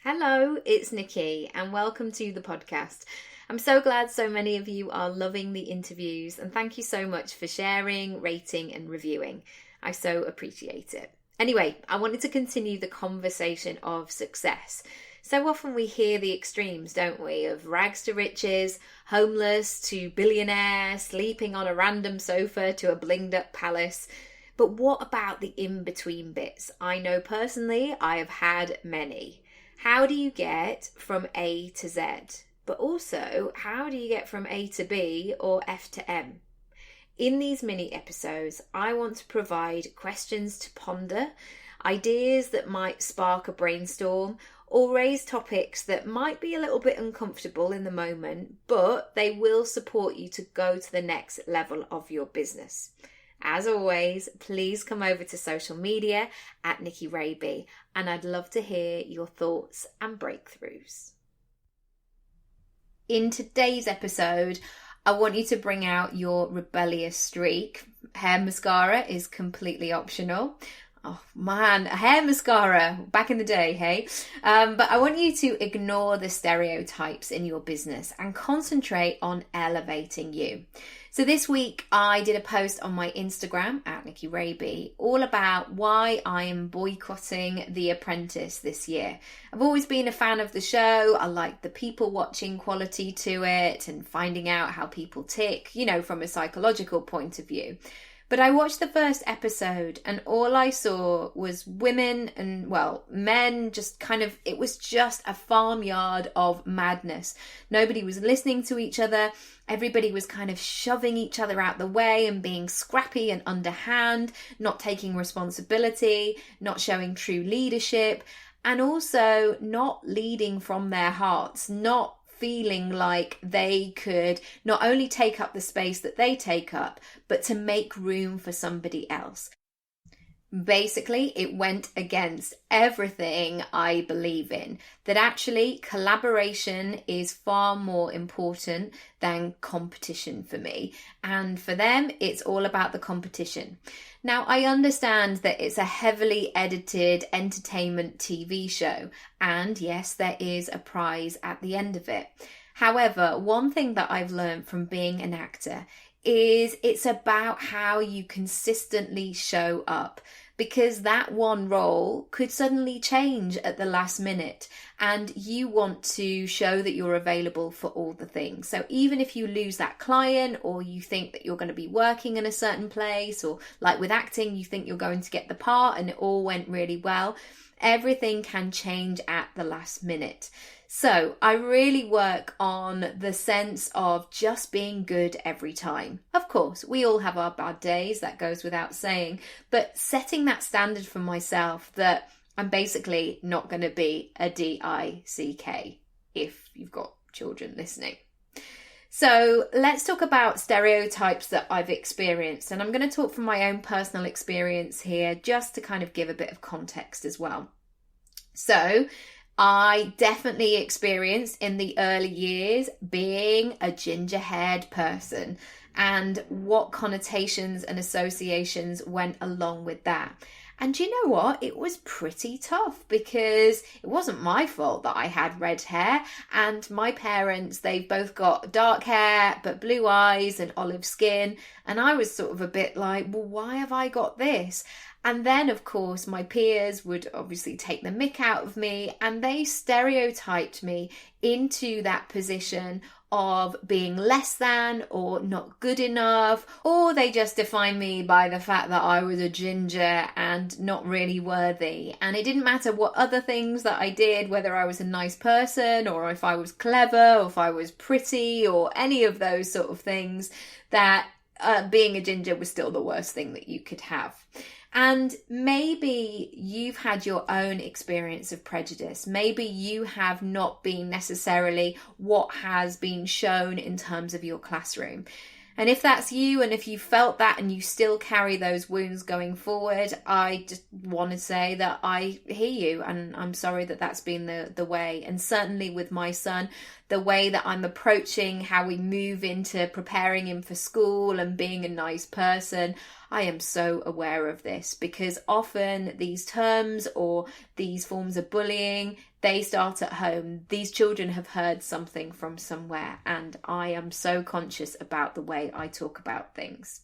Hello, it's Nikki and welcome to the podcast. I'm so glad so many of you are loving the interviews and thank you so much for sharing, rating and reviewing. I so appreciate it. Anyway, I wanted to continue the conversation of success. So often we hear the extremes, don't we, of rags to riches, homeless to billionaire, sleeping on a random sofa to a blinged up palace. But what about the in-between bits? I know personally I have had many. How do you get from A to Z? But also, how do you get from A to B or F to M? In these mini episodes, I want to provide questions to ponder, ideas that might spark a brainstorm, or raise topics that might be a little bit uncomfortable in the moment, but they will support you to go to the next level of your business. As always, please come over to social media at Nikki Raby, and I'd love to hear your thoughts and breakthroughs. In today's episode, I want you to bring out your rebellious streak. Hair mascara is completely optional. Oh man, a hair mascara, back in the day, hey? But I want you to ignore the stereotypes in your business and concentrate on elevating you. So this week I did a post on my Instagram at Nikki Raby all about why I am boycotting The Apprentice this year. I've always been a fan of the show. I like the people watching quality to it and finding out how people tick, from a psychological point of view. But I watched the first episode and all I saw was women and, men it was just a farmyard of madness. Nobody was listening to each other. Everybody was kind of shoving each other out the way and being scrappy and underhand, not taking responsibility, not showing true leadership, and also not leading from their hearts, not feeling like they could not only take up the space that they take up, but to make room for somebody else. Basically, it went against everything I believe in, that actually collaboration is far more important than competition for me. And for them, it's all about the competition. Now, I understand that it's a heavily edited entertainment TV show, and yes, there is a prize at the end of it. However, one thing that I've learned from being an actor is it's about how you consistently show up, because that one role could suddenly change at the last minute and you want to show that you're available for all the things. So even if you lose that client or you think that you're going to be working in a certain place, or like with acting, you think you're going to get the part and it all went really well, everything can change at the last minute. So I really work on the sense of just being good every time. Of course, we all have our bad days, that goes without saying, but setting that standard for myself that I'm basically not going to be a DICK if you've got children listening. So let's talk about stereotypes that I've experienced. And I'm going to talk from my own personal experience here, just to kind of give a bit of context as well. So I definitely experienced in the early years being a ginger-haired person and what connotations and associations went along with that. And you know what? It was pretty tough because it wasn't my fault that I had red hair, and my parents, they've both got dark hair but blue eyes and olive skin, and I was sort of a bit like, well, why have I got this? And then, of course, my peers would obviously take the mick out of me and they stereotyped me into that position of being less than or not good enough, or they just defined me by the fact that I was a ginger and not really worthy. And it didn't matter what other things that I did, whether I was a nice person or if I was clever or if I was pretty or any of those sort of things, that being a ginger was still the worst thing that you could have. And maybe you've had your own experience of prejudice. Maybe you have not been necessarily what has been shown in terms of your classroom. And if that's you, and if you felt that and you still carry those wounds going forward, I just want to say that I hear you, and I'm sorry that that's been the way. And certainly with my son, the way that I'm approaching how we move into preparing him for school and being a nice person, I am so aware of this, because often these terms or these forms of bullying, they start at home. These children have heard something from somewhere, and I am so conscious about the way I talk about things.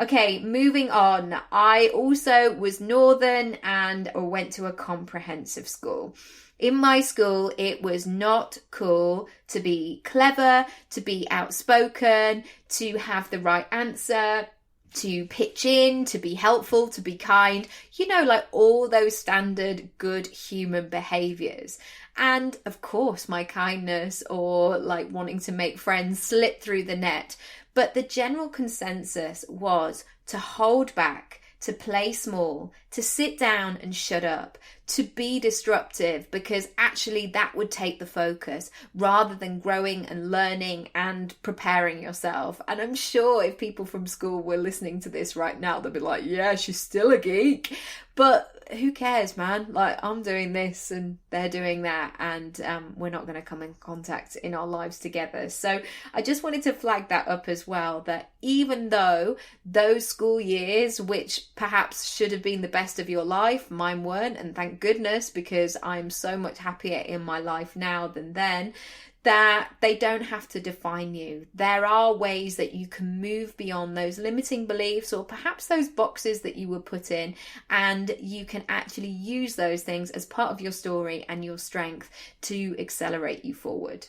Okay, moving on. I also was Northern and went to a comprehensive school. In my school, it was not cool to be clever, to be outspoken, to have the right answer, to pitch in, to be helpful, to be kind, like all those standard good human behaviours. And of course, my kindness or like wanting to make friends slipped through the net. But the general consensus was to hold back, to play small, to sit down and shut up, to be disruptive, because actually that would take the focus rather than growing and learning and preparing yourself. And I'm sure if people from school were listening to this right now, they'll be like, yeah, she's still a geek. But who cares, man? Like, I'm doing this and they're doing that, and we're not going to come in contact in our lives together. So I just wanted to flag that up as well, that even though those school years, which perhaps should have been the best of your life, mine weren't, and thank goodness, because I'm so much happier in my life now than then, that they don't have to define you. There are ways that you can move beyond those limiting beliefs or perhaps those boxes that you were put in, and you can actually use those things as part of your story and your strength to accelerate you forward.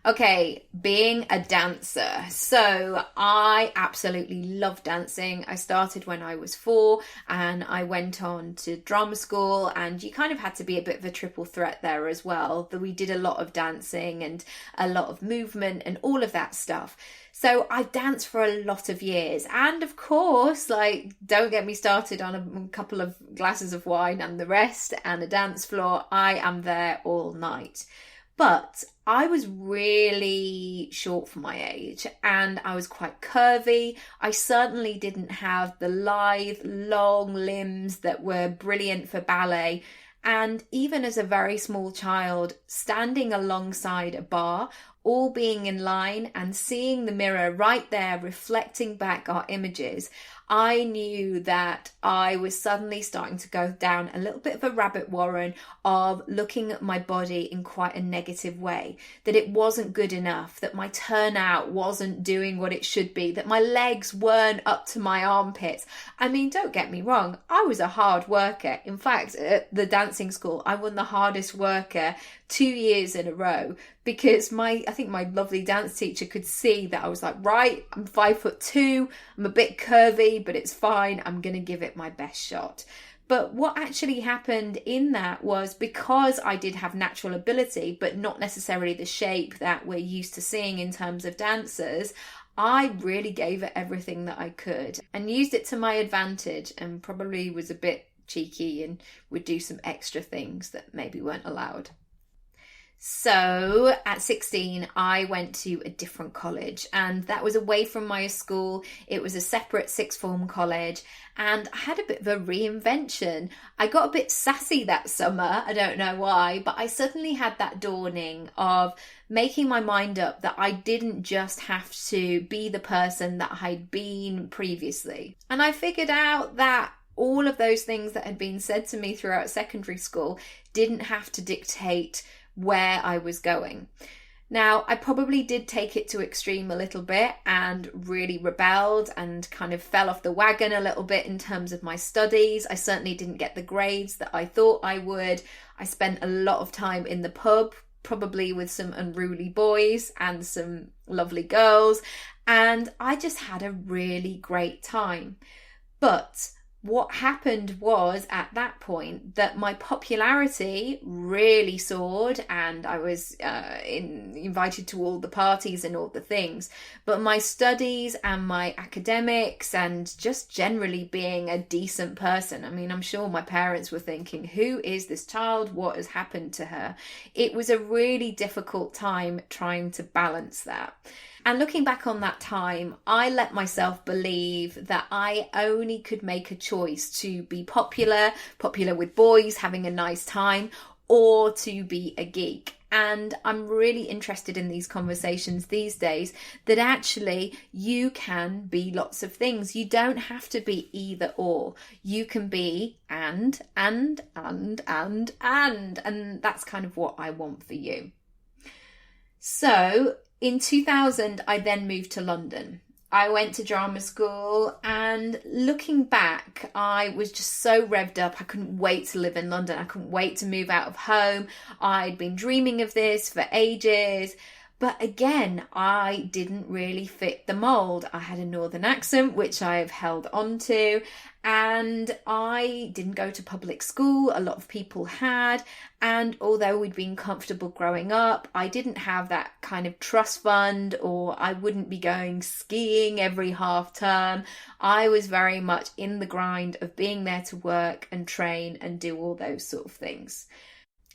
Okay, being a dancer. So I absolutely love dancing. I started when I was 4 and I went on to drama school, and you kind of had to be a bit of a triple threat there as well. We did a lot of dancing and a lot of movement and all of that stuff. So I danced for a lot of years. And of course, like, don't get me started on a couple of glasses of wine and the rest and a dance floor. I am there all night. But I was really short for my age, and I was quite curvy. I certainly didn't have the lithe, long limbs that were brilliant for ballet. And even as a very small child, standing alongside a bar, all being in line and seeing the mirror right there reflecting back our images, I knew that I was suddenly starting to go down a little bit of a rabbit warren of looking at my body in quite a negative way, that it wasn't good enough, that my turnout wasn't doing what it should be, that my legs weren't up to my armpits. I mean, don't get me wrong, I was a hard worker. In fact, at the dancing school, I won the hardest worker 2 years in a row, because I think my lovely dance teacher could see that I was like, right, I'm 5'2", I'm a bit curvy, but it's fine, I'm going to give it my best shot. But what actually happened in that was, because I did have natural ability, but not necessarily the shape that we're used to seeing in terms of dancers, I really gave it everything that I could and used it to my advantage, and probably was a bit cheeky and would do some extra things that maybe weren't allowed. So at 16, I went to a different college, and that was away from my school. It was a separate sixth form college, and I had a bit of a reinvention. I got a bit sassy that summer. I don't know why, but I suddenly had that dawning of making my mind up that I didn't just have to be the person that I'd been previously. And I figured out that all of those things that had been said to me throughout secondary school didn't have to dictate where I was going. Now, I probably did take it to extreme a little bit and really rebelled and kind of fell off the wagon a little bit in terms of my studies. I certainly didn't get the grades that I thought I would. I spent a lot of time in the pub, probably with some unruly boys and some lovely girls, and I just had a really great time. But what happened was, at that point, that my popularity really soared, and I was invited to all the parties and all the things. But my studies and my academics and just generally being a decent person, I mean, I'm sure my parents were thinking, who is this child? What has happened to her? It was a really difficult time trying to balance that. And looking back on that time, I let myself believe that I only could make a choice to be popular with boys, having a nice time, or to be a geek. And I'm really interested in these conversations these days, that actually you can be lots of things. You don't have to be either or. You can be and that's kind of what I want for you. So in 2000, I then moved to London. I went to drama school, and looking back, I was just so revved up. I couldn't wait to live in London. I couldn't wait to move out of home. I'd been dreaming of this for ages. But again, I didn't really fit the mould. I had a northern accent, which I've held on to, and I didn't go to public school. A lot of people had. And although we'd been comfortable growing up, I didn't have that kind of trust fund, or I wouldn't be going skiing every half term. I was very much in the grind of being there to work and train and do all those sort of things.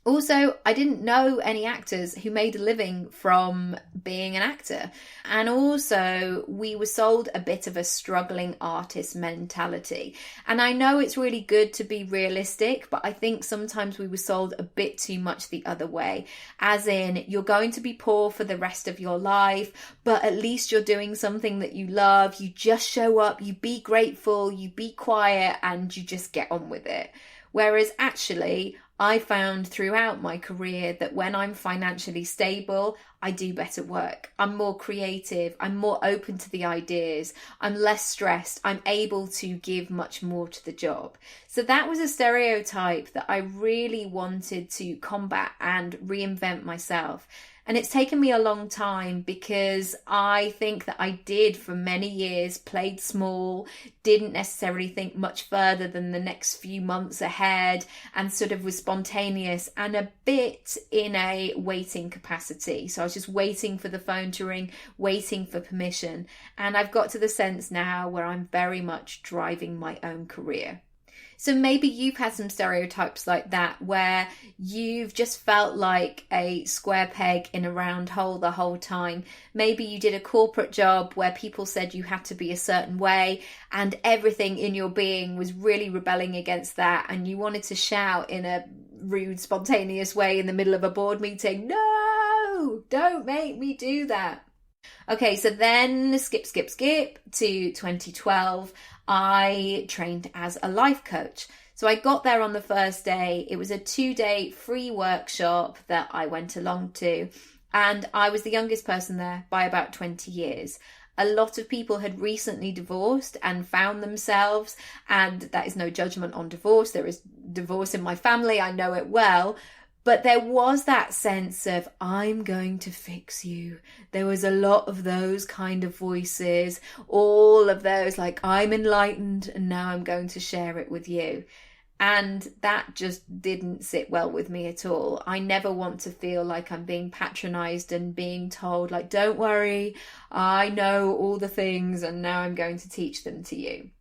Also, I didn't know any actors who made a living from being an actor. And also, we were sold a bit of a struggling artist mentality. And I know it's really good to be realistic, but I think sometimes we were sold a bit too much the other way. As in, you're going to be poor for the rest of your life, but at least you're doing something that you love. You just show up, you be grateful, you be quiet, and you just get on with it. Whereas actually, I found throughout my career that when I'm financially stable, I do better work. I'm more creative. I'm more open to the ideas. I'm less stressed. I'm able to give much more to the job. So that was a stereotype that I really wanted to combat and reinvent myself. And it's taken me a long time, because I think that I did for many years, played small, didn't necessarily think much further than the next few months ahead, and sort of was spontaneous and a bit in a waiting capacity. So I was just waiting for the phone to ring, waiting for permission. And I've got to the sense now where I'm very much driving my own career. So maybe you've had some stereotypes like that, where you've just felt like a square peg in a round hole the whole time. Maybe you did a corporate job where people said you had to be a certain way, and everything in your being was really rebelling against that, and you wanted to shout in a rude, spontaneous way in the middle of a board meeting, "No, don't make me do that." Okay, so then skip to 2012. I trained as a life coach. So I got there on the first day. It was a 2-day free workshop that I went along to, and I was the youngest person there by about 20 years. A lot of people had recently divorced and found themselves, and that is no judgment on divorce. There is divorce in my family, I know it well. But there was that sense of, I'm going to fix you. There was a lot of those kind of voices, all of those like, I'm enlightened and now I'm going to share it with you. And that just didn't sit well with me at all. I never want to feel like I'm being patronized and being told like, don't worry, I know all the things and now I'm going to teach them to you.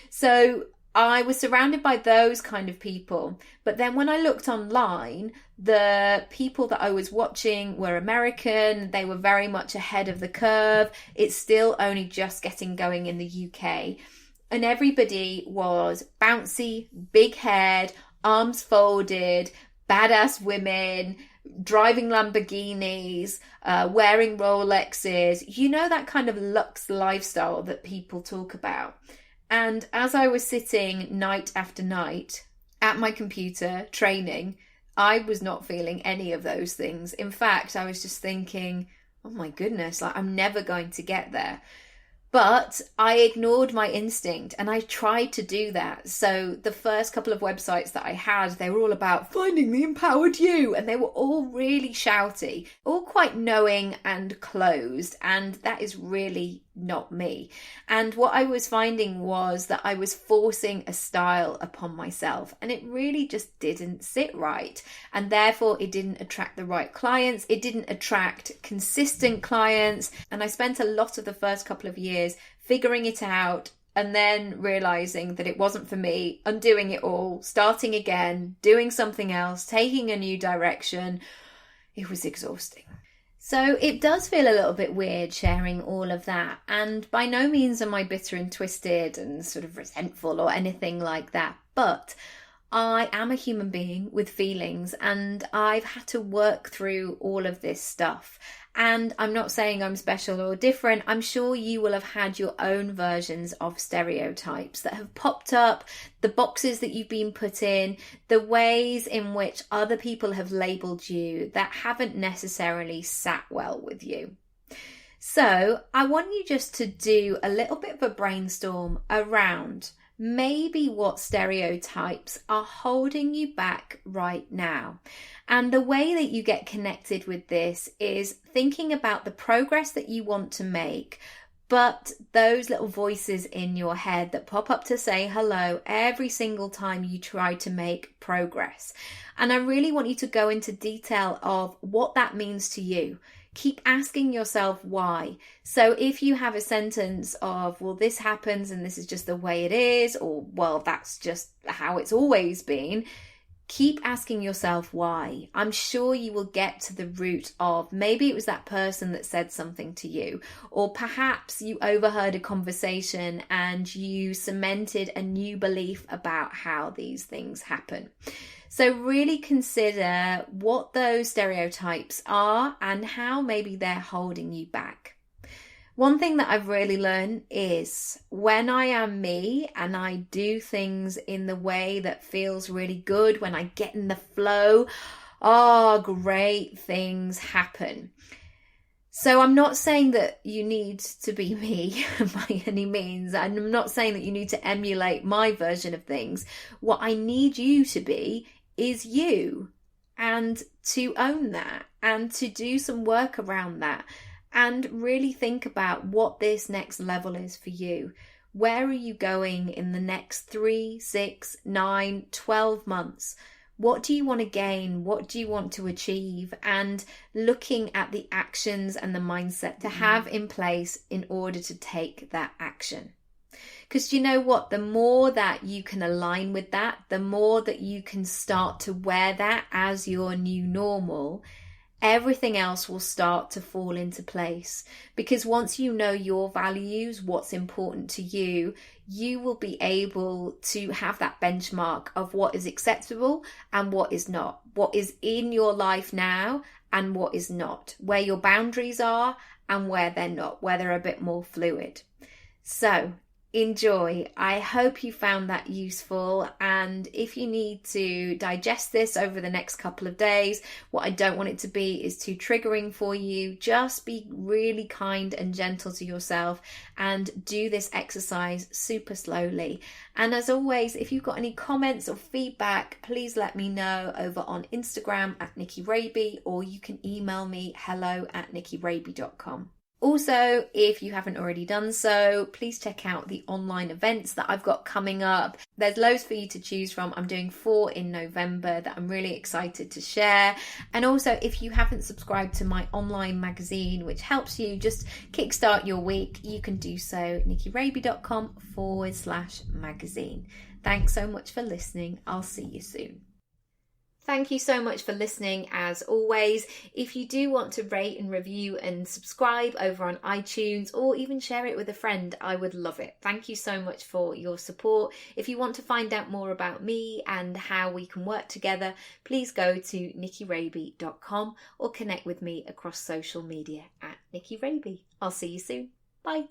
So I was surrounded by those kind of people. But then when I looked online, the people that I was watching were American. They were very much ahead of the curve. It's still only just getting going in the UK. And everybody was bouncy, big-haired, arms folded, badass women, driving Lamborghinis, wearing Rolexes. You know, that kind of luxe lifestyle that people talk about. And as I was sitting night after night at my computer training, I was not feeling any of those things. In fact, I was just thinking, oh my goodness, like I'm never going to get there. But I ignored my instinct, and I tried to do that. So the first couple of websites that I had, they were all about finding the empowered you, and they were all really shouty, all quite knowing and closed, and that is really not me. And what I was finding was that I was forcing a style upon myself, and it really just didn't sit right. And therefore it didn't attract the right clients. It didn't attract consistent clients. And I spent a lot of the first couple of years figuring it out, and then realizing that it wasn't for me, undoing it all, starting again, doing something else, taking a new direction. It was exhausting. So it does feel a little bit weird sharing all of that, and by no means am I bitter and twisted and sort of resentful or anything like that, but I am a human being with feelings, and I've had to work through all of this stuff. And I'm not saying I'm special or different. I'm sure you will have had your own versions of stereotypes that have popped up, the boxes that you've been put in, the ways in which other people have labelled you that haven't necessarily sat well with you. So I want you just to do a little bit of a brainstorm around maybe what stereotypes are holding you back right now. And the way that you get connected with this is thinking about the progress that you want to make, but those little voices in your head that pop up to say hello every single time you try to make progress. And I really want you to go into detail of what that means to you. Keep asking yourself why. So if you have a sentence of, well, this happens and this is just the way it is, or, well, that's just how it's always been, keep asking yourself why. I'm sure you will get to the root of, maybe it was that person that said something to you, or perhaps you overheard a conversation and you cemented a new belief about how these things happen. So really consider what those stereotypes are and how maybe they're holding you back. One thing that I've really learned is when I am me and I do things in the way that feels really good, when I get in the flow, great things happen. So I'm not saying that you need to be me by any means. And I'm not saying that you need to emulate my version of things. What I need you to be is you, and to own that and to do some work around that and really think about what this next level is for you. Where are you going in the next 3, 6, 9, 12 months? What do you want to gain? What do you want to achieve? And looking at the actions and the mindset to have in place in order to take that action. Because you know what? The more that you can align with that, the more that you can start to wear that as your new normal, everything else will start to fall into place. Because once you know your values, what's important to you, you will be able to have that benchmark of what is acceptable and what is not, what is in your life now and what is not, where your boundaries are and where they're not, where they're a bit more fluid. So enjoy. I hope you found that useful, and if you need to digest this over the next couple of days, what I don't want it to be is too triggering for you. Just be really kind and gentle to yourself and do this exercise super slowly. And as always, if you've got any comments or feedback, please let me know over on Instagram at Nikki Raby, or you can email me hello@nikkiraby.com. Also, if you haven't already done so, please check out the online events that I've got coming up. There's loads for you to choose from. I'm doing 4 in November that I'm really excited to share. And also, if you haven't subscribed to my online magazine, which helps you just kickstart your week, you can do so, nikkiraby.com/magazine. Thanks so much for listening. I'll see you soon. Thank you so much for listening as always. If you do want to rate and review and subscribe over on iTunes, or even share it with a friend, I would love it. Thank you so much for your support. If you want to find out more about me and how we can work together, please go to nikkiraby.com or connect with me across social media at Nikki Raby. I'll see you soon. Bye.